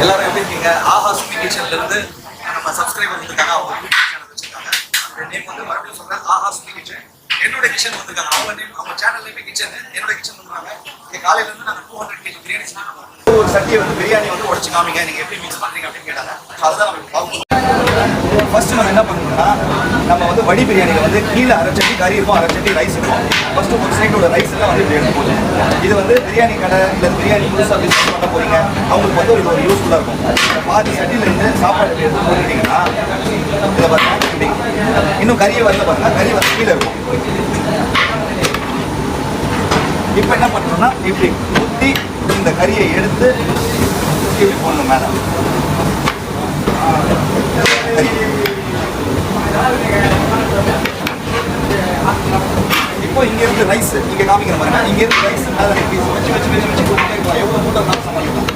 எல்லாரும் எப்படி இருக்கீங்க? ஆஹா சுமி கிச்சன்ல இருந்து நம்ம சப்ஸ்கிரைபர் வந்திருக்காங்க. அவங்க யூடியூப் சேனல் வச்சிருக்காங்க. அந்த நேம் வந்து மறுபடியும் சொல்றேன், ஆஹா சுமி கிச்சன். என்னோட கிச்சன் வந்திருக்காங்க. அவங்க நேம், அவங்க சேனல் நேம் கிச்சன். என்னோட கிச்சன் வந்துருக்காங்க. காலையில இருந்து நாங்கள் 200 kg பிரியாணி செஞ்சுருக்கோம். ஒரு சட்டியை வந்து பிரியாணி வந்து உடச்சு காமிங்க, நீங்க எப்படி மிக்ஸ் பண்றீங்க அப்படின்னு கேட்டாங்க. அதுதான் நம்ம பார்க்கணும். ஃபர்ஸ்ட் நம்ம என்ன பண்ணணும்னா, நம்ம வந்து வடி பிரியாணியில் வந்து கீழே அரை சட்டி கறி இருக்கும், அரை சட்டி ரைஸ் இருக்கும். ஃபர்ஸ்ட் ஒரு சைடோட ரைஸ் எல்லாம் வந்து இப்படி எடுத்து போகணும். இது வந்து பிரியாணி கடை இல்லை பிரியாணி புதுசாக பிஸ்னஸ் பண்ண போறீங்க, அவங்களுக்கு வந்து ஒரு யூஸ்ஃபுல்லாக இருக்கும். பாதி சட்டியிலேருந்து சாப்பாடு எடுத்து போட்டுட்டீங்கன்னா இதை பாருங்க, இப்படி இன்னும் கறியை வந்து பாருங்க, கறி வந்து கீழே இருக்கும். இப்போ என்ன பண்ணணும்னா, இப்படி ஊற்றி இந்த கறியை எடுத்து இப்படி போடணும் மேலே. இப்போ இங்க இருந்து ரைஸ் இங்க காமிக்கிற மாதிரி இங்க இருந்து ரைஸ் மேலே பீஸ் வச்சு வச்சு வச்சு வச்சு எவ்வளோ மூட்டை சமாளிக்கலாம்.